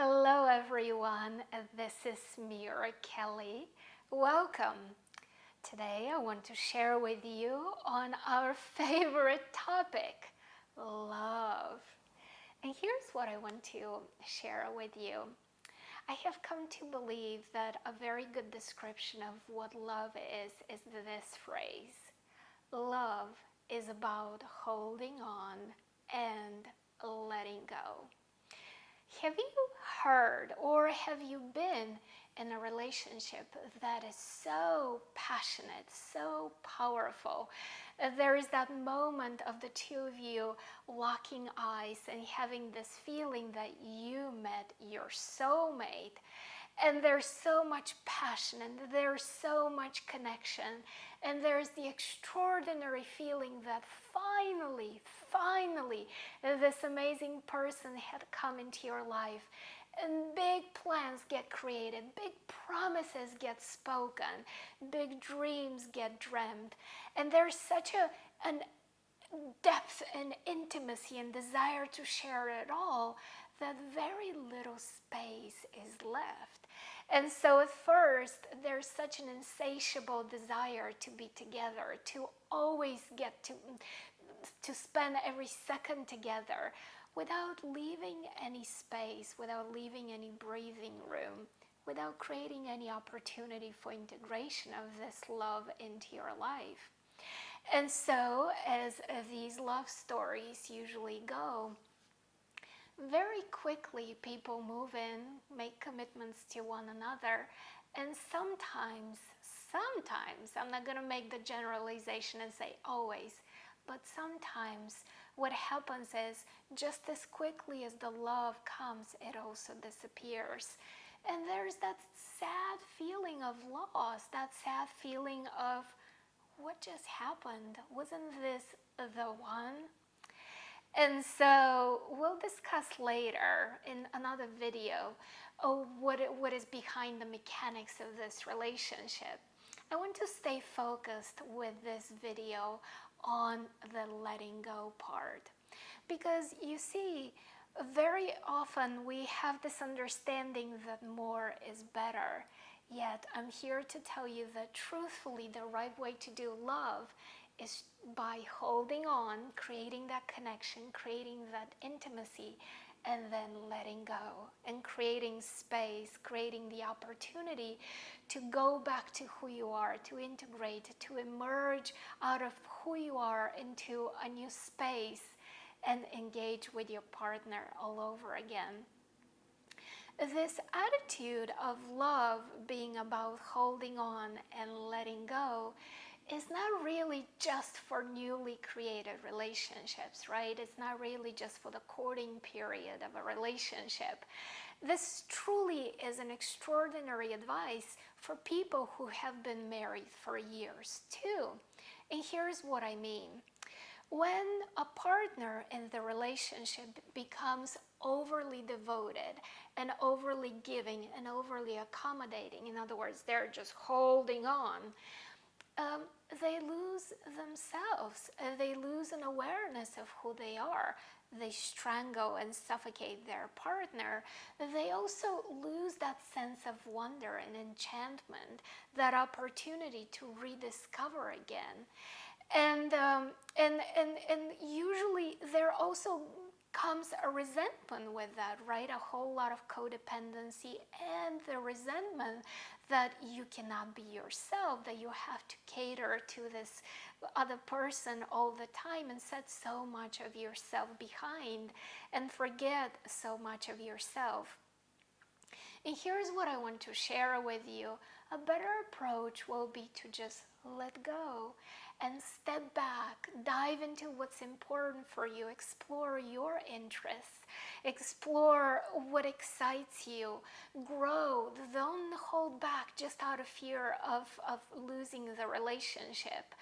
Hello, everyone. This is Mira Kelly. Welcome. Today, I want to share with you on our favorite topic, love. And here's what I want to share with you. I have come to believe that a very good description of what love is this phrase. Love is about holding on and letting go. Have you heard or have you been in a relationship that is so passionate, so powerful? There is that moment of the two of you locking eyes and having this feeling that you met your soulmate. And there's so much passion and there's so much connection. And there's the extraordinary feeling that finally, this amazing person had come into your life. And big plans get created, big promises get spoken, big dreams get dreamt. And there's such an depth and intimacy and desire to share it all that very little space is left. And so at first, there's such an insatiable desire to be together, to always get to spend every second together without leaving any space, without leaving any breathing room, without creating any opportunity for integration of this love into your life. And so, as these love stories usually go, very quickly people move in, make commitments to one another, and sometimes, I'm not going to make the generalization and say always, but sometimes what happens is just as quickly as the love comes, it also disappears. And there's that sad feeling of loss, that sad feeling of what just happened? Wasn't this the one? And so we'll discuss later in another video what is behind the mechanics of this relationship. I want to stay focused with this video on the letting go part. Because you see, very often we have this understanding that more is better. Yet I'm here to tell you that truthfully, the right way to do love is by holding on, creating that connection, creating that intimacy, and then letting go and creating space, creating the opportunity to go back to who you are, to integrate, to emerge out of who you are into a new space and engage with your partner all over again. This attitude of love being about holding on and letting go is not really just for newly created relationships, right? It's not really just for the courting period of a relationship. This truly is an extraordinary advice for people who have been married for years too. And here's what I mean. When a partner in the relationship becomes overly devoted and overly giving and overly accommodating, in other words, they're just holding on, they lose themselves. They lose an awareness of who they are. They strangle and suffocate their partner. They also lose that sense of wonder and enchantment, that opportunity to rediscover again. And usually there also comes a resentment with that, right? A whole lot of codependency and the resentment that you cannot be yourself, that you have to cater to this other person all the time and set so much of yourself behind and forget so much of yourself. And here's what I want to share with you. A better approach will be to just let go and step back, dive into what's important for you, explore your interests, explore what excites you, grow. Don't hold back just out of fear of losing the relationship.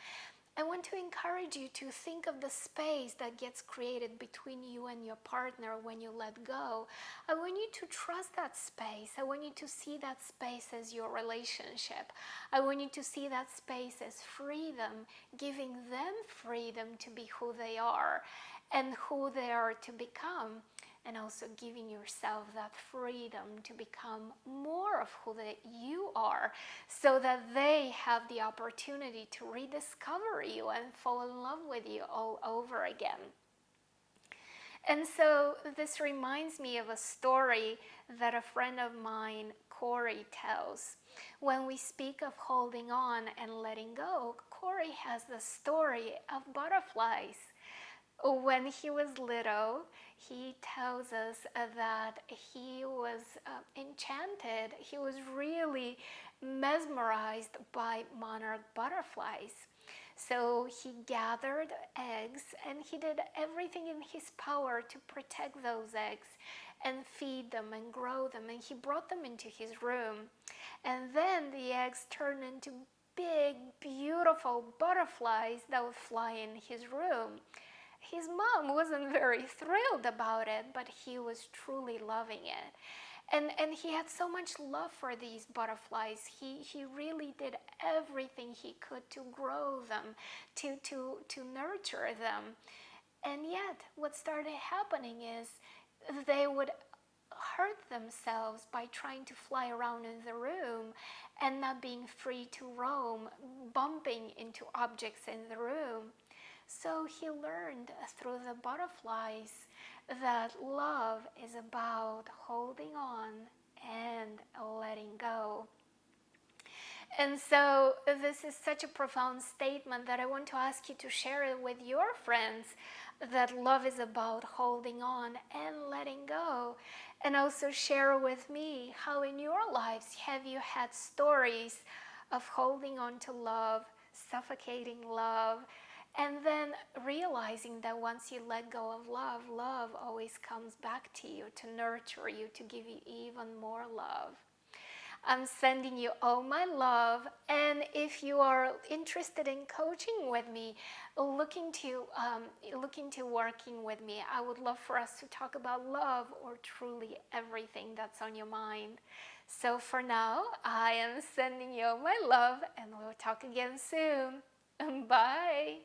I want to encourage you to think of the space that gets created between you and your partner when you let go. I want you to trust that space. I want you to see that space as your relationship. I want you to see that space as freedom, giving them freedom to be who they are and who they are to become. and also giving yourself that freedom to become more of who that you are, so that they have the opportunity to rediscover you and fall in love with you all over again. And so this reminds me of a story that a friend of mine, Corey, tells. When we speak of holding on and letting go, Corey has the story of butterflies. When he was little, he tells us that he was enchanted. He was really mesmerized by monarch butterflies. So he gathered eggs and he did everything in his power to protect those eggs and feed them and grow them. And he brought them into his room. And then the eggs turned into big, beautiful butterflies that would fly in his room. His mom wasn't very thrilled about it, but he was truly loving it. And he had so much love for these butterflies. He really did everything he could to grow them, to nurture them. And yet, what started happening is they would hurt themselves by trying to fly around in the room and not being free to roam, bumping into objects in the room. So he learned through the butterflies that love is about holding on and letting go. And so this is such a profound statement that I want to ask you to share it with your friends, that love is about holding on and letting go. And also share with me how in your lives have you had stories of holding on to love, suffocating love, and then realizing that once you let go of love, love always comes back to you to nurture you, to give you even more love. I'm sending you all my love, and if you are interested in coaching with me, looking to working with me, I would love for us to talk about love or truly everything that's on your mind. So for now, I am sending you all my love, and we'll talk again soon. Bye.